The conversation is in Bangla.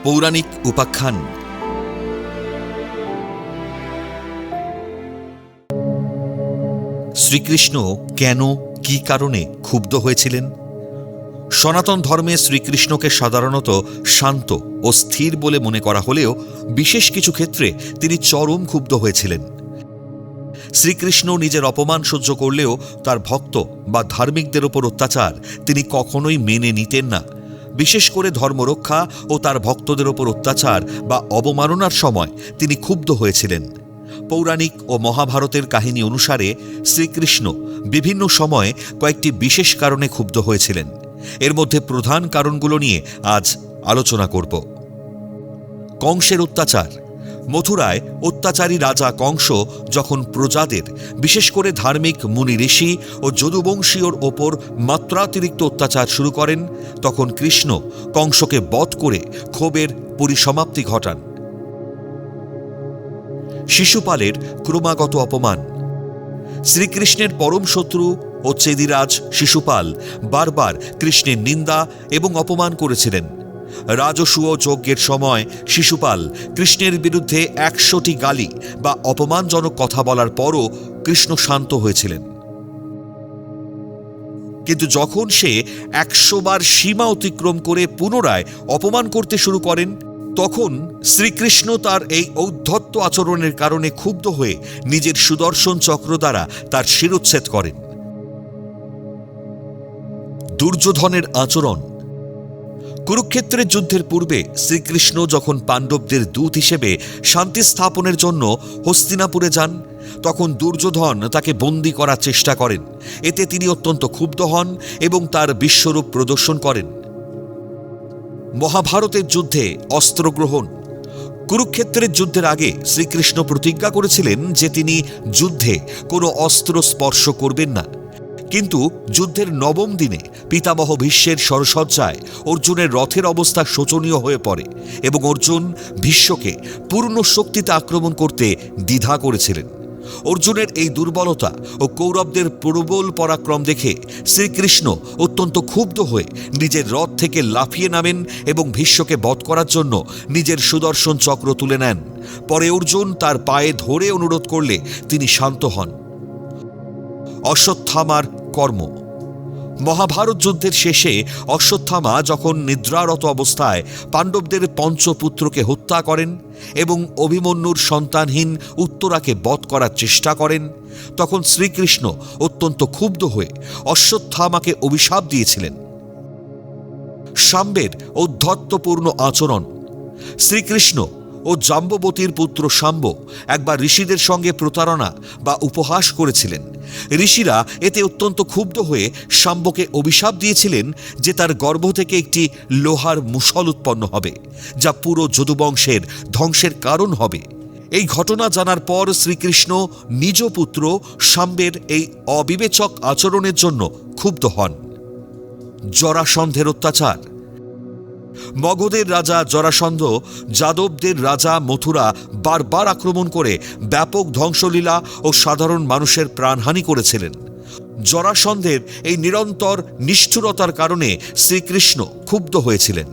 পৌরাণিক উপাখ্যান। শ্রীকৃষ্ণ কেন কি কারণে ক্ষুব্ধ হয়েছিলেন? সনাতন ধর্মে শ্রীকৃষ্ণকে সাধারণত শান্ত ও স্থির বলে মনে করা হলেও বিশেষ কিছু ক্ষেত্রে তিনি চরম ক্ষুব্ধ হয়েছিলেন। শ্রীকৃষ্ণ নিজের অপমান সহ্য করলেও তার ভক্ত বা ধার্মিকদের ওপর অত্যাচার তিনি কখনোই মেনে নিতেন না। বিশেষ করে ধর্মরক্ষা ও তার ভক্তদের ওপর অত্যাচার বা অবমাননার সময় তিনি ক্ষুব্ধ হয়েছিলেন। পৌরাণিক ও মহাভারতের কাহিনী অনুসারে শ্রীকৃষ্ণ বিভিন্ন সময়ে কয়েকটি বিশেষ কারণে ক্ষুব্ধ হয়েছিলেন। এর মধ্যে প্রধান কারণগুলো নিয়ে আজ আলোচনা করব। কংসের অত্যাচার। মথুরায় অত্যাচারী রাজা কংস যখন প্রজাদের, বিশেষ করে ধার্মিক মুনি ঋষি ও যদুবংশীয়র ওপর মাত্রাতিরিক্ত অত্যাচার শুরু করেন, তখন কৃষ্ণ কংসকে বধ করে ক্ষোভের পরিসমাপ্তি ঘটান। শিশুপালের ক্রমাগত অপমান। শ্রীকৃষ্ণের পরম শত্রু ও চেদিরাজ শিশুপাল বারবার কৃষ্ণের নিন্দা এবং অপমান করেছিলেন। রাজসূয় যজ্ঞের সময় শিশুপাল কৃষ্ণের বিরুদ্ধে 100টি গালি বা অপমানজনক কথা বলার পরও কৃষ্ণ শান্ত হয়েছিলেন। কিন্তু যখন সে 100 বার সীমা অতিক্রম করে পুনরায় অপমান করতে শুরু করেন, তখন শ্রীকৃষ্ণ তার এই ঔদ্ধত্য আচরণের কারণে ক্ষুব্ধ হয়ে নিজের সুদর্শন চক্র দ্বারা তার শিরোচ্ছেদ করেন। দুর্যোধনের আচরণ। কুরুক্ষেত্রের যুদ্ধের পূর্বে শ্রীকৃষ্ণ যখন পাণ্ডবদের দূত হিসেবে শান্তি স্থাপনের জন্য হস্তিনাপুরে যান, তখন দুর্যোধন তাকে বন্দী করার চেষ্টা করেন। এতে তিনি অত্যন্ত ক্ষুব্ধ হন এবং তার বিশ্বরূপ প্রদর্শন করেন। মহাভারতের যুদ্ধে অস্ত্রগ্রহণ। কুরুক্ষেত্রের যুদ্ধের আগে শ্রীকৃষ্ণ প্রতিজ্ঞা করেছিলেন যে তিনি যুদ্ধে কোনো অস্ত্র স্পর্শ করবেন না। কিন্তু যুদ্ধের 9ম দিনে পিতামহ ভীষ্মের শরসজ্জায় অর্জুনের রথের অবস্থা শোচনীয় হয়ে পড়ে এবং অর্জুন ভীষ্মকে পূর্ণ শক্তিতে আক্রমণ করতে দ্বিধা করেছিলেন। অর্জুনের এই দুর্বলতা ও কৌরবদের প্রবল পরাক্রম দেখে শ্রীকৃষ্ণ অত্যন্ত ক্ষুব্ধ হয়ে নিজের রথ থেকে লাফিয়ে নামেন এবং ভীষ্মকে বধ করার জন্য নিজের সুদর্শন চক্র তুলে নেন। পরে অর্জুন তার পায়ে ধরে অনুরোধ করলে তিনি শান্ত হন। অশ্বত্থামার কর্ম। মহাভারত যুদ্ধের শেষে অশ্বত্থামা যখন নিদ্রারত অবস্থায় পাণ্ডবদের পঞ্চপুত্রকে হত্যা করেন এবং অভিমন্যুর সন্তানহীন উত্তরাকে বধ করার চেষ্টা করেন, তখন শ্রীকৃষ্ণ অত্যন্ত ক্ষুব্ধ হয়ে অশ্বত্থামাকে অভিশাপ দিয়েছিলেন। শাম্বের ঔদ্ধত্যপূর্ণ আচরণ। শ্রীকৃষ্ণ ও জাম্ববতীর পুত্র শাম্ব একবার ঋষিদের সঙ্গে প্রতারণা বা উপহাস করেছিলেন। ঋষিরা এতে অত্যন্ত ক্ষুব্ধ হয়ে শাম্বকে অভিশাপ দিয়েছিলেন যে তার গর্ভ থেকে একটি লোহার মুষল উৎপন্ন হবে, যা পুরো যদুবংশের ধ্বংসের কারণ হবে। এই ঘটনা জানার পর শ্রীকৃষ্ণ নিজ পুত্র শাম্বের এই অবিবেচক আচরণের জন্য ক্ষুব্ধ হন। জরাসন্ধের অত্যাচার। মগধের রাজা জরাসন্ধ যাদবদের রাজা মথুরা বারবার আক্রমণ করে ব্যাপক ধ্বংসলীলা ও সাধারণ মানুষের প্রাণহানি করেছিলেন। জরাসন্ধের এই নিরন্তর নিষ্ঠুরতার কারণে শ্রীকৃষ্ণ ক্ষুব্ধ হয়েছিলেন।